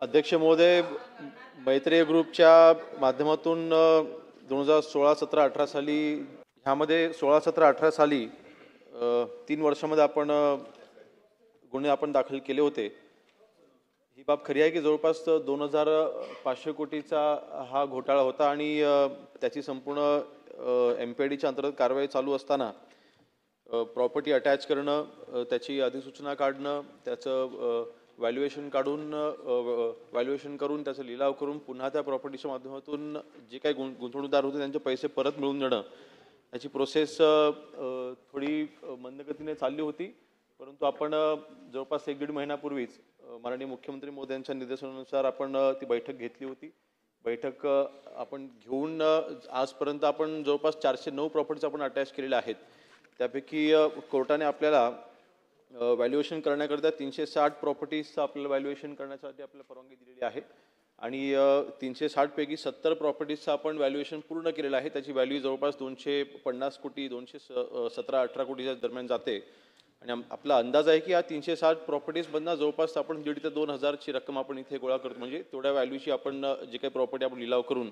अध्यक्ष महोदय, मैत्रेय ग्रुपच्या माध्यमातून 2016, 17, 18 साली ह्यामध्ये 16, 17, 18 साली 3 वर्षामध्ये आपण गुन्हे आपण दाखल केले होते। ही बाब खरी आहे की जवळपास 2500 कोटीचा हा घोटाळा होता आणि त्याची संपूर्ण एमपीडीच्या अंतर्गत कारवाई चालू असताना प्रॉपर्टी अटॅच करणं, त्याची अधिसूचना काढणं, त्याचं व्हॅल्युएशन काढून व्हॅल्युएशन करून त्याचा लिलाव करून पुन्हा त्या प्रॉपर्टीच्या माध्यमातून जे काही गुंतवणूकदार होते त्यांचे पैसे परत मिळवून देणं, याची प्रोसेस थोडी मंदगतीने चालली होती। परंतु आपण जवळपास 1-1.5 महिन्यापूर्वीच माननीय मुख्यमंत्री महोदयांच्या निर्देशानुसार आपण ती बैठक घेतली होती। बैठक आपण घेऊन आजपर्यंत आपण जवळपास 409 प्रॉपर्टीज आपण अटॅच केलेल्या आहेत। त्यापैकी कोर्टाने आपल्याला व्हॅल्युएशन करण्याकरता 360 प्रॉपर्टीजचं आपल्याला व्हॅल्युएशन करण्यासाठी आपल्याला परवानगी दिलेली आहे आणि 360 पैकी 70 प्रॉपर्टीजचं आपण व्हॅल्युएशन पूर्ण केलेलं आहे। त्याची व्हॅल्यू जवळपास 250 कोटी 217-18 कोटीच्या दरम्यान जाते आणि आपला अंदाज आहे की या 360 प्रॉपर्टीजमधनं जवळपास आपण 1,500 ते 2,000 ची रक्कम आपण इथे गोळा करतो। म्हणजे तेवढ्या व्हॅल्यूची आपण जे काही प्रॉपर्टी आपण लिलाव करून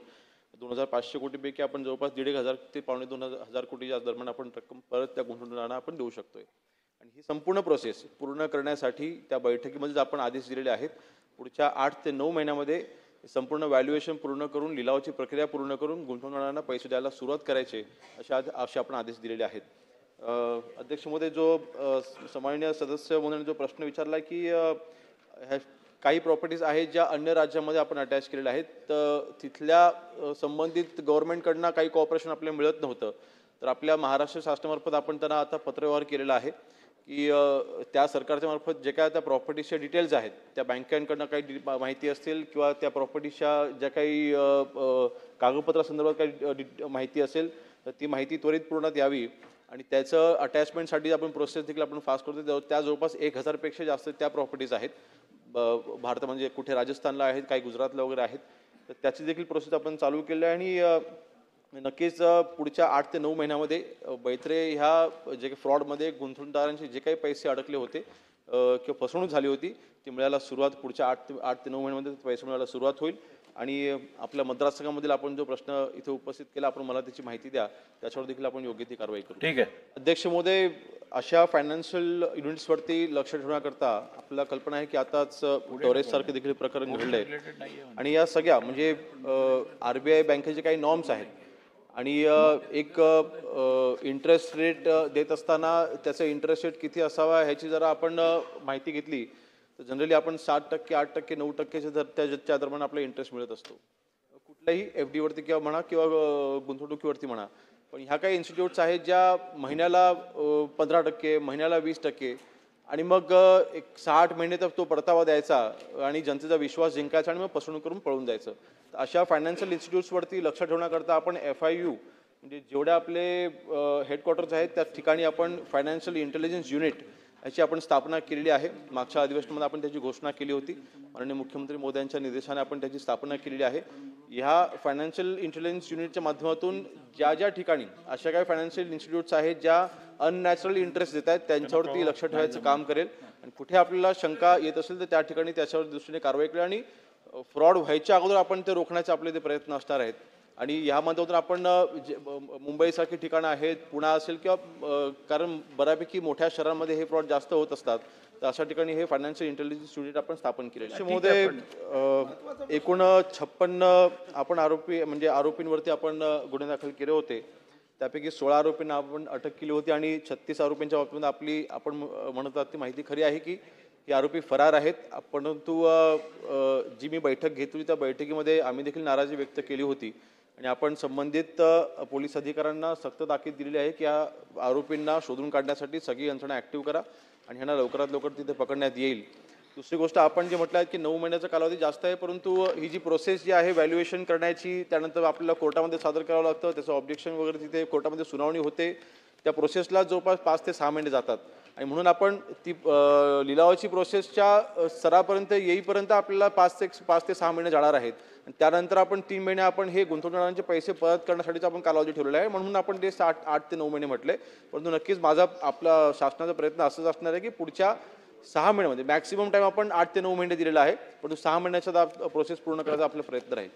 2,500 कोटीपैकी आपण जवळपास 1,500 ते 2,500 कोटीच्या दरम्यान आपण रक्कम परत त्या गुंतवणूकदारांना आपण देऊ शकतोय। आणि ही संपूर्ण प्रोसेस पूर्ण करण्यासाठी त्या बैठकीमध्येच आपण आदेश दिलेले आहेत। पुढच्या 8 ते 9 महिन्यामध्ये संपूर्ण व्हॅल्युएशन पूर्ण करून लिलावाची प्रक्रिया पूर्ण करून गुंतवणूकदारांना पैसे द्यायला सुरुवात करायचे असे आपण आदेश दिलेले आहेत। अध्यक्ष महोदय, जो सन्माननीय सदस्य म्हणून जो प्रश्न विचारला की काही प्रॉपर्टीज आहेत ज्या अन्य राज्यामध्ये आपण अटॅच केलेल्या आहेत, तर तिथल्या संबंधित गव्हर्नमेंटकडनं काही कॉपरेशन आपल्याला मिळत नव्हतं, तर आपल्या महाराष्ट्र शासनामार्फत आपण त्यांना आता पत्रव्यवहार केलेला आहे की त्या सरकारच्या मार्फत जे काय त्या प्रॉपर्टीजच्या डिटेल्स आहेत, त्या बँकांकडनं काही माहिती असतील किंवा त्या प्रॉपर्टीच्या ज्या काही कागदपत्रासंदर्भात काही माहिती असेल तर ती माहिती त्वरित पूर्णात यावी आणि त्याचं अटॅचमेंटसाठी आपण प्रोसेस देखील आपण फास्ट करतो। त्या जवळपास 1000 पेक्षा जास्त त्या प्रॉपर्टीज आहेत भारत, म्हणजे कुठे राजस्थानला आहेत, काही गुजरातला वगैरे आहेत, तर त्याची देखील प्रोसेस आपण चालू केली आहे आणि नक्कीच पुढच्या 8 ते 9 महिन्यामध्ये मैत्रेय ह्या जे काही फ्रॉडमध्ये गुंतवणूकदारांचे जे काही पैसे अडकले होते किंवा फसवणूक झाली होती ती मिळायला सुरुवात पुढच्या 8 ते 9 महिन्यामध्ये पैसे मिळायला सुरुवात होईल। आणि आपल्या मतदारसंघामधील आपण जो प्रश्न इथे उपस्थित केला, आपण मला त्याची माहिती द्या, त्याच्यावर देखील आपण योग्य ती कारवाई करू। ठीक आहे अध्यक्ष महोदय, अशा फायनान्शियल युनिट्सवरती लक्ष ठेवण्याकरता आपल्याला कल्पना आहे की आताच टोरेस सारखे देखील प्रकरण घडलंय आणि या सगळ्या म्हणजे RBI बँकेचे काही नॉर्म्स आहेत आणि एक इंटरेस्ट रेट देत असताना त्याचा इंटरेस्ट रेट किती असावा ह्याची जरा आपण माहिती घेतली तर जनरली आपण 7%, 8%, 9% त्या दरम्यान आपला इंटरेस्ट मिळत असतो कुठल्याही FD वरती किंवा म्हणा किंवा गुंतवणुकीवरती म्हणा। पण ह्या काही इन्स्टिट्यूट्स आहेत ज्या महिन्याला 15%, महिन्याला 20% आणि मग एक 6-8 महिने तर तो परतावा द्यायचा आणि जनतेचा विश्वास जिंकायचा आणि मग फसवणूक करून पळून जायचं। तर अशा फायनान्शियल इन्स्टिट्यूट्सवरती लक्ष ठेवण्याकरता आपण FIU म्हणजे जेवढे आपले हेडक्वार्टर्स आहेत त्या ठिकाणी आपण फायनान्शियल इंटेलिजन्स युनिट याची आपण स्थापना केलेली आहे। मागच्या अधिवेशनामध्ये आपण त्याची घोषणा केली होती, माननीय मुख्यमंत्री महोदयांच्या निर्देशाने आपण त्याची स्थापना केलेली आहे। ह्या फायनान्शियल इंटेलिजन्स युनिटच्या माध्यमातून ज्या ठिकाणी अशा काही फायनान्शियल इन्स्टिट्यूट्स आहेत ज्या अननॅचरल इंटरेस्ट देत आहेत त्यांच्यावरती लक्ष ठेवायचं काम करेल आणि कुठे आपल्याला शंका येत असेल तर त्या ठिकाणी त्याच्यावर दृष्टीने कारवाई करेल आणि फ्रॉड व्हायच्या अगोदर आपण ते रोखण्याचे आपले ते प्रयत्न असणार आहेत। आणि ह्यामध्ये आपण मुंबईसारखी ठिकाणं आहेत, पुणे असेल किंवा कारण बऱ्यापैकी मोठ्या शहरांमध्ये हे फ्रॉड जास्त होत असतात, तर अशा ठिकाणी हे फायनान्शियल इंटेलिजन्स युनिट आपण स्थापन केलेलं आहे। मध्ये एकूण 56 आपण आरोपींवरती आपण गुन्हे दाखल केले होते, त्यापैकी 16 आरोपींना आपण अटक केली होती आणि 36 आरोपींच्या बाबतीत आपण म्हणत आहात ती माहिती खरी आहे की हे आरोपी फरार आहेत। परंतु जी मी बैठक घेतली त्या बैठकीमध्ये आम्ही देखील नाराजी व्यक्त केली होती आणि आपण संबंधित पोलीस अधिकाऱ्यांना सक्त ताकीद दिलेली आहे की या आरोपींना शोधून काढण्यासाठी सगळी यंत्रणा ॲक्टिव्ह करा आणि ह्यांना लवकरात लवकर तिथे पकडण्यात येईल। दुसरी गोष्ट, आपण जे म्हटलं आहे की 9 महिन्याचा कालावधी जास्त आहे, परंतु ही जी प्रोसेस जी आहे व्हॅल्युएशन करण्याची, त्यानंतर आपल्याला कोर्टामध्ये सादर करावं लागतं, त्याचं ऑब्जेक्शन वगैरे तिथे कोर्टामध्ये सुनावणी होते, त्या प्रोसेसला जवळपास 5 ते 6 महिने जातात आणि म्हणून आपण ती लिलावाची प्रोसेसच्या स्तरापर्यंत येईपर्यंत आपल्याला 5 ते 6 महिने जाणार आहेत आणि त्यानंतर आपण 3 महिने आपण हे गुंतवणूकदारांचे पैसे परत करण्यासाठीचा आपण कालावधी ठेवलेला आहे, म्हणून आपण ते 8 ते 9 महिने म्हटले। परंतु नक्कीच आपला शासनाचा प्रयत्न असंच असणार आहे की पुढच्या 6 महिन्यामध्ये मॅक्सिमम टाइम आपण 8 ते 9 महिने दिलेला आहे, परंतु 6 महिन्याचा प्रोसेस पूर्ण करायचा आपला प्रयत्न राहील.